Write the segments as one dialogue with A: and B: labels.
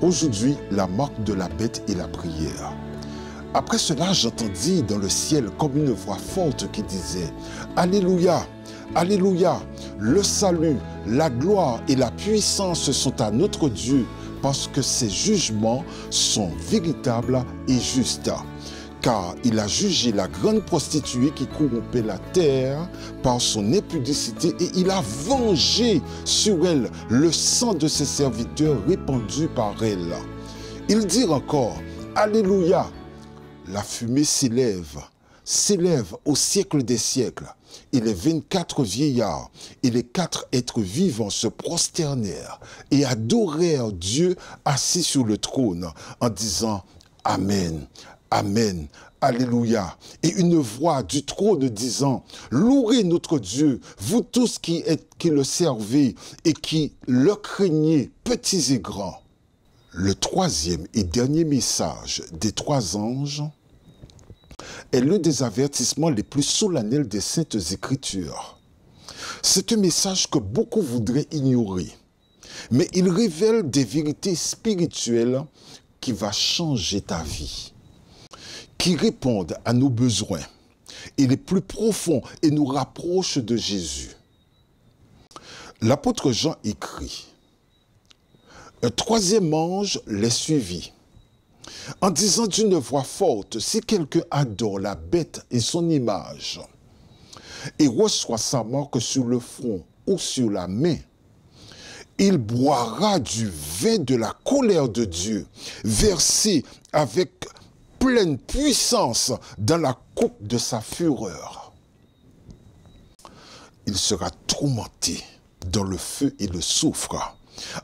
A: Aujourd'hui, la marque de la bête est la prière. Après cela, j'entendis dans le ciel comme une voix forte qui disait « Alléluia, Alléluia, le salut, la gloire et la puissance sont à notre Dieu parce que ses jugements sont véritables et justes. Car il a jugé la grande prostituée qui corrompait la terre par son impudicité et il a vengé sur elle le sang de ses serviteurs répandu par elle. » Ils dirent encore « Alléluia ». La fumée s'élève au siècle des siècles. Et les 24 vieillards et les 4 êtres vivants se prosternèrent et adorèrent Dieu assis sur le trône en disant « Amen, Amen, Alléluia ». Et une voix du trône disant « Louez notre Dieu, vous tous qui le servez et qui le craignez, petits et grands ». Le troisième et dernier message des 3 anges est l'un des avertissements les plus solennels des Saintes Écritures. C'est un message que beaucoup voudraient ignorer, mais il révèle des vérités spirituelles qui vont changer ta vie, qui répondent à nos besoins et les plus profonds et nous rapprochent de Jésus. L'apôtre Jean écrit: un 3e ange les suivit, en disant d'une voix forte, si quelqu'un adore la bête et son image, et reçoit sa marque sur le front ou sur la main, il boira du vin de la colère de Dieu, versé avec pleine puissance dans la coupe de sa fureur. Il sera tourmenté dans le feu et le soufre,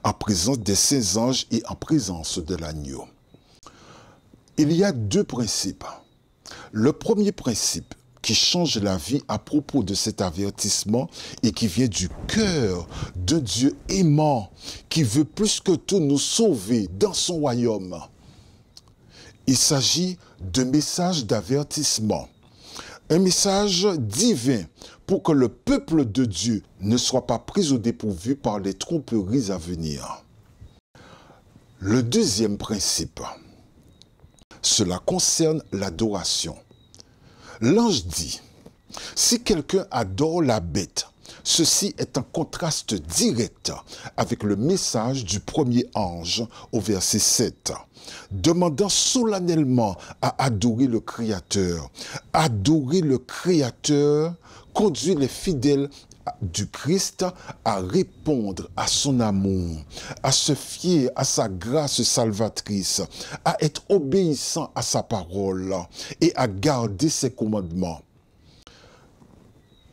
A: en présence des saints anges et en présence de l'agneau. Il y a 2 principes. Le premier principe qui change la vie à propos de cet avertissement et qui vient du cœur de Dieu aimant, qui veut plus que tout nous sauver dans son royaume. Il s'agit d'un message d'avertissement, un message divin pour que le peuple de Dieu ne soit pas pris au dépourvu par les tromperies à venir. Le deuxième principe, cela concerne l'adoration. L'ange dit, si quelqu'un adore la bête, ceci est en contraste direct avec le message du premier ange au verset 7, demandant solennellement à adorer le Créateur. Adorer le Créateur conduit les fidèles du Christ à répondre à son amour, à se fier à sa grâce salvatrice, à être obéissant à sa parole et à garder ses commandements.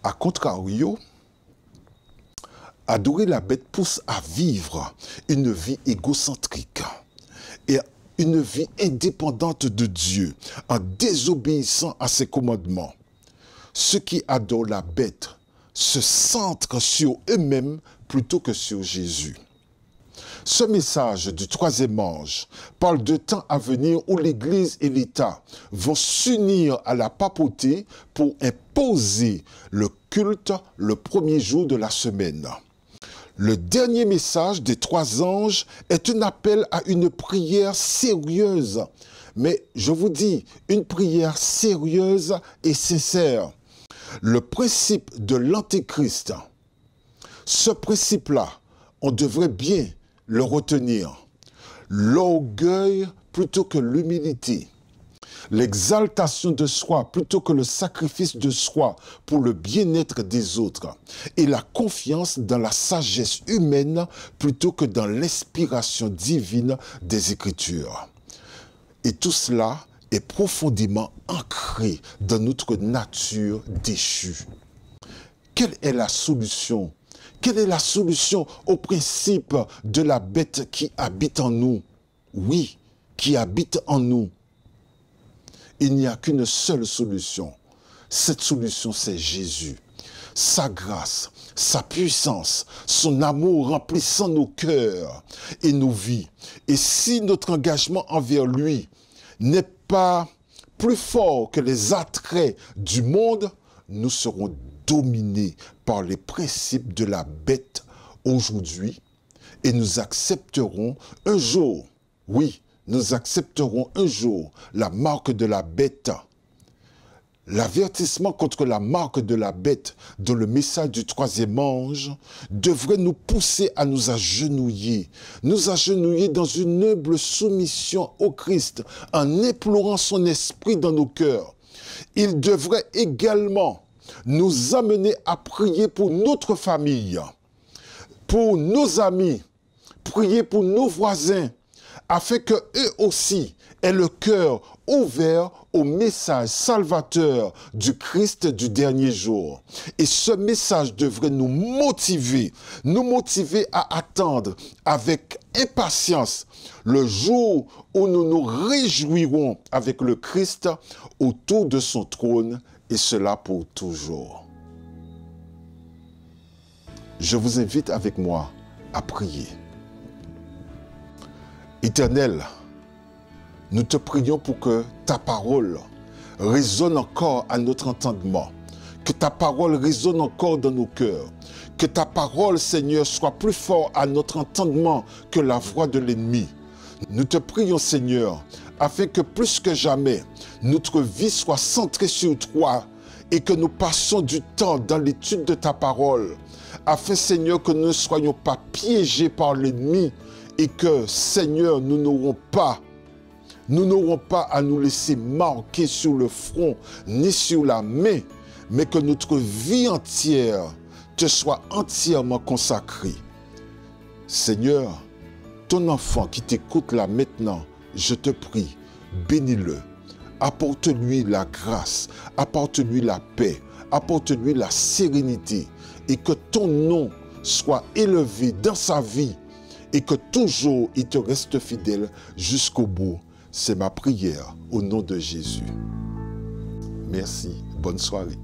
A: A contrario, adorer la bête pousse à vivre une vie égocentrique et une vie indépendante de Dieu en désobéissant à ses commandements. Ceux qui adorent la bête se centrent sur eux-mêmes plutôt que sur Jésus. Ce message du 3e ange parle de temps à venir où l'Église et l'État vont s'unir à la papauté pour imposer le culte le premier jour de la semaine. Le dernier message des 3 anges est un appel à une prière sérieuse. Mais je vous dis, une prière sérieuse et sincère. Le principe de l'Antéchrist, ce principe-là, on devrait bien le retenir. L'orgueil plutôt que l'humilité. L'exaltation de soi plutôt que le sacrifice de soi pour le bien-être des autres. Et la confiance dans la sagesse humaine plutôt que dans l'inspiration divine des Écritures. Et tout cela est profondément ancré dans notre nature déchue. Quelle est la solution? Quelle est la solution au principe de la bête qui habite en nous? Oui, qui habite en nous. Il n'y a qu'une seule solution. Cette solution, c'est Jésus. Sa grâce, sa puissance, son amour remplissant nos cœurs et nos vies. Et si notre engagement envers lui n'est pas plus fort que les attraits du monde, nous serons dominés par les principes de la bête aujourd'hui et nous accepterons un jour Oui, nous accepterons un jour la marque de la bête. L'avertissement contre la marque de la bête dans le message du troisième ange devrait nous pousser à nous agenouiller dans une humble soumission au Christ en implorant son esprit dans nos cœurs. Il devrait également nous amener à prier pour notre famille, pour nos amis, prier pour nos voisins, afin qu'eux aussi aient le cœur ouvert au message salvateur du Christ du dernier jour. Et ce message devrait nous motiver à attendre avec impatience le jour où nous nous réjouirons avec le Christ autour de son trône, et cela pour toujours. Je vous invite avec moi à prier. Éternel, nous te prions pour que ta parole résonne encore à notre entendement, que ta parole résonne encore dans nos cœurs, que ta parole, Seigneur, soit plus fort à notre entendement que la voix de l'ennemi. Nous te prions, Seigneur, afin que plus que jamais, notre vie soit centrée sur toi et que nous passions du temps dans l'étude de ta parole, afin, Seigneur, que nous ne soyons pas piégés par l'ennemi et que, Seigneur, nous n'aurons pas à nous laisser marquer sur le front ni sur la main, mais que notre vie entière te soit entièrement consacrée. Seigneur, ton enfant qui t'écoute là maintenant, je te prie, bénis-le. Apporte-lui la grâce, apporte-lui la paix, apporte-lui la sérénité et que ton nom soit élevé dans sa vie et que toujours il te reste fidèle jusqu'au bout. C'est ma prière au nom de Jésus. Merci. Bonne soirée.